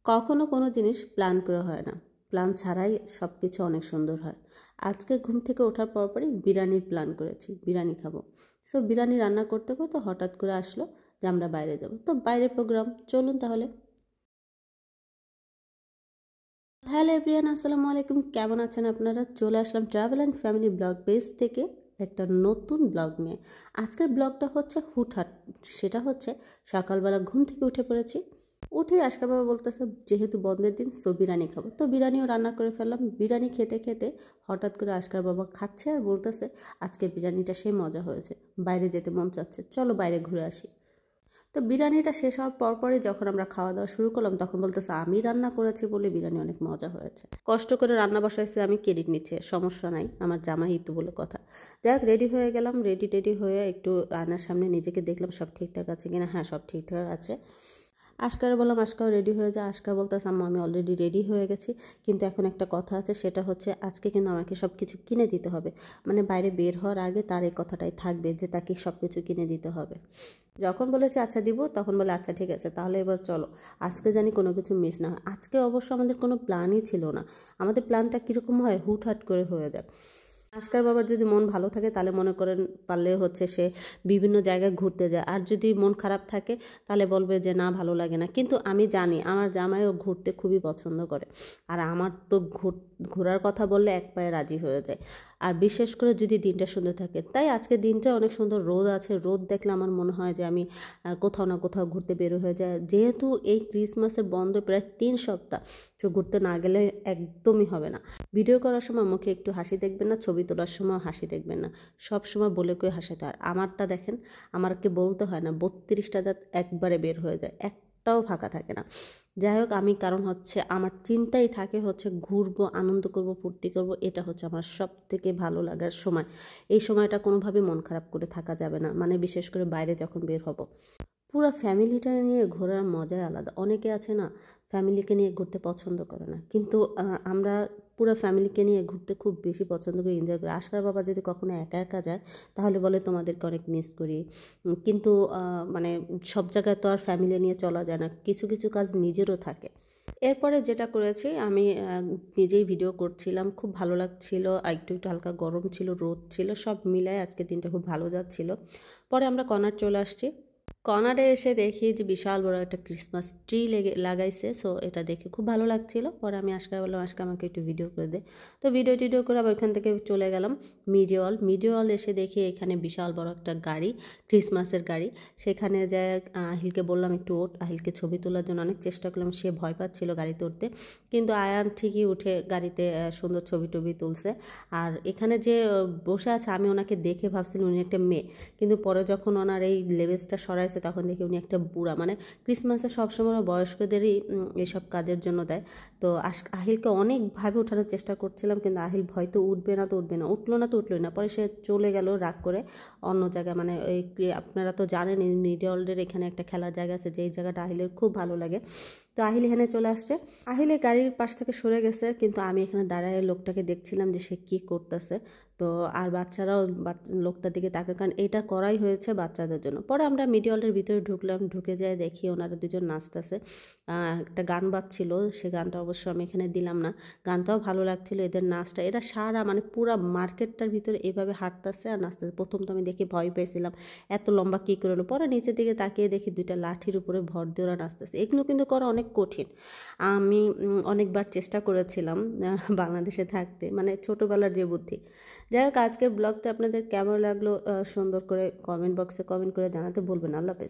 কখনো কোনো জিনিস প্ল্যান করে হয় না, প্ল্যান ছাড়াই সব কিছু অনেক সুন্দর হয়। আজকে ঘুম থেকে ওঠার পরপরই বিরিয়ানির প্ল্যান করেছি, বিরিয়ানি খাবো। সো বিরিয়ানি রান্না করতে করতে হঠাৎ করে আসলো যে আমরা বাইরে যাব, তো বাইরের প্রোগ্রাম, চলুন তাহলে। হ্যালো এভরিওয়ান, আসসালামু আলাইকুম। কেমন আছেন আপনারা? চলে আসলাম travel and family blog page থেকে একটা নতুন ব্লগ নিয়ে। আজকের ব্লগটা হচ্ছে হুটহাট। সেটা হচ্ছে সকালবেলা ঘুম থেকে উঠে পড়েছি, উঠে আজকাল বাবা বলতেছে যেহেতু বন্ধের দিন সো বিরিয়ানি খাবো, তো বিরিয়ানিও রান্না করে ফেললাম। বিরিয়ানি খেতে খেতে হঠাৎ করে আজকাল বাবা খাচ্ছে আর বলতেছে আজকে বিরিয়ানিটা সে মজা হয়েছে, বাইরে যেতে মন চাচ্ছে, চলো বাইরে ঘুরে আসি। তো বিরিয়ানিটা শেষ হওয়ার পরপরই যখন আমরা খাওয়া দাওয়া শুরু করলাম তখন বলতেছে আমি রান্না করেছি বলে বিরিয়ানি অনেক মজা হয়েছে। কষ্ট করে রান্না বসাইছি, আমি ক্রেডিট নিচ্ছি, সমস্যা নাই, আমার জামাই তো বলে কথা। যাই হোক, রেডি হয়ে গেলাম। রেডি হয়ে একটু আয়নার সামনে নিজেকে দেখলাম সব ঠিকঠাক আছে কিনা। হ্যাঁ, সব ঠিকঠাক আছে। আজকারে বললাম আজকাও রেডি হয়ে যা। আজকা বলতেছে আম্মা আমি অলরেডি রেডি হয়ে গেছি, কিন্তু এখন একটা কথা আছে, সেটা হচ্ছে আজকে কিন্তু আমাকে সব কিছু কিনে দিতে হবে। মানে বাইরে বের হওয়ার আগে তার এই কথাটাই থাকবে যে তাকে সব কিছু কিনে দিতে হবে। যখন বলেছি আচ্ছা দিব, তখন বলে আচ্ছা ঠিক আছে তাহলে এবার চলো, আজকে জানি কোনো কিছু মিস না হয়। আজকে অবশ্য আমাদের কোনো প্ল্যানই ছিল না। আমাদের প্ল্যানটা কীরকম হয়, হুটহাট করে হয়ে যায়। আজকার বাবার যদি মন ভালো থাকে তাহলে মনে করেন পারলে হচ্ছে সে বিভিন্ন জায়গায় ঘুরতে যায়, আর যদি মন খারাপ থাকে তাহলে বলবে যে না ভালো লাগে না। কিন্তু আমি জানি আমার জামাইও ঘুরতে খুবই পছন্দ করে, আর আমার তো ঘোরার কথা বললে এক পায়ে রাজি হয়ে যায়। আর বিশেষ করে যদি দিনটা সুন্দর থাকে, তাই আজকে দিনটা অনেক সুন্দর, রোদ আছে। রোদ দেখলে আমার মনে হয় যে আমি কোথাও না কোথাও ঘুরতে বের হয়ে যায়। যেহেতু এই ক্রিসমাসের বন্ধ প্রায় 3 সপ্তাহ, তো ঘুরতে না গেলে একদমই হবে না। ভিডিও করার সময় মুখে একটু হাসি দেখবেন না, ছবি তোলার সময় হাসি দেখবেন না, সব সময় বলে কয়ে হাসাতে। আর আমারটা দেখেন, আমাকে বলতে হয় না, 32টা দাঁত একবারে বের হয়ে যায়, একটাও ফাঁকা থাকে না। যাই হোক, আমি কারণ হচ্ছে আমার চিন্তাই থাকে হচ্ছে ঘুরবো, আনন্দ করব, ফুর্তি করব, এটা হচ্ছে আমার সব থেকে ভালো লাগার সময়। এই সময়টা কোনোভাবে মন খারাপ করে থাকা যাবে না, মানে বিশেষ করে বাইরে যখন বের হব। পুরো ফ্যামিলিটা নিয়ে ঘোরার মজাই আলাদা। অনেকে আছে না ফ্যামিলিকে নিয়ে ঘুরতে পছন্দ করে না, কিন্তু আমরা পুরো ফ্যামিলিকে নিয়ে ঘুরতে খুব বেশি পছন্দ করি, এনজয় করি। আশকার বাবা যদি কখনো একা একা যায় তাহলে বলে তোমাদেরকে অনেক মিস করি। কিন্তু মানে সব জায়গায় তো আর ফ্যামিলি নিয়ে চলা যায় না, কিছু কিছু কাজ নিজেরও থাকে। এরপরে যেটা করেছি আমি নিজেই ভিডিও করছিলাম, খুব ভালো লাগছিল। একটু একটু হালকা গরম ছিল, রোদ ছিল, সব মিলায় আজকে দিনটা খুব ভালো যাচ্ছিল। পরে আমরা কর্নার চলে আসছি। কর্নারে এসে দেখি যে বিশাল বড় একটা ক্রিসমাস ট্রি লাগাইছে। সো এটা দেখে খুব ভালো লাগছিল। পরে আমি আজকে বললাম আজকে আমাকে একটু ভিডিও করে দে। তো ভিডিও করে আবার ওইখান থেকে চলে গেলাম মিডিওল এসে দেখি এখানে বিশাল বড় একটা গাড়ি, ক্রিসমাসের গাড়ি। সেখানে যায় আহিলকে বললাম একটু ওঠ। আহিলকে ছবি তোলার জন্য অনেক চেষ্টা করলাম, সে ভয় পাচ্ছিল গাড়িতে উঠতে, কিন্তু আয়ান ঠিকই উঠে গাড়িতে সুন্দর ছবি টবি তুলছে। আর এখানে যে বসে আছে আমি ওনাকে দেখে ভাবছিলাম উনি একটা মেয়ে, কিন্তু পরে যখন ওনার এই লেভেলসটা সরাইছে তখন দেখি উনি একটা বুড়া। মানে ক্রিসমাসে সবসময় বয়স্কদেরই এইসব কাজের জন্য দেয়। তো আহিলকে অনেকভাবে ওঠানোর চেষ্টা করছিলাম, কিন্তু আহিল ভয়তো উঠবে না, উঠলো না। পরে সে চলে গেল রাগ করে অন্য জায়গায়। মানে এই আপনারা তো জানেন মিডিওয়ার্ল্ডের এখানে একটা খেলার জায়গা আছে, যেই জায়গাটা আহিলের খুব ভালো লাগে। তো আহিল এখানে চলে আসছে, আহিলে গাড়ির পাশ থেকে সরে গেছে, কিন্তু আমি এখানে দাঁড়ায় লোকটাকে দেখছিলাম যে সে কী করতেছে। তো আর বাচ্চারাও লোকটার দিকে তাকে, কারণ এটা করাই হয়েছে বাচ্চাদের জন্য। পরে আমরা মিডিওয়ার্ল্ডের ভিতরে ঢুকলাম, ঢুকে যায় দেখি ওনারা দুজন নাচতেছে। একটা গান বাজছিল, সে গানটা অবশ্য আমি এখানে দিলাম না। গানটাও ভালো লাগছিল, এদের নাচটা। এরা সারা মানে পুরা মার্কেটটার ভিতরে এভাবে হাঁটতেছে আর নাচতেছে। প্রথম তো আমি দেখি ভয় পেয়েছিলাম, এত লম্বা কী করে হলো। পরে নিচের দিকে তাকিয়ে দেখি 2টা লাঠির উপরে ভর দিয়ে ওরা নাচতেছে। এগুলো কিন্তু করা অনেক কঠিন। আমি অনেকবার চেষ্টা করেছিলাম বাংলাদেশে থাকতে, মানে ছোটোবেলার যে বুদ্ধি। যাই হোক, আজকের ব্লগটা আপনাদের কেমন লাগলো সুন্দর করে কমেন্ট বক্সে কমেন্ট করে জানাতে বলবেন। আল্লাহ হাফেজ।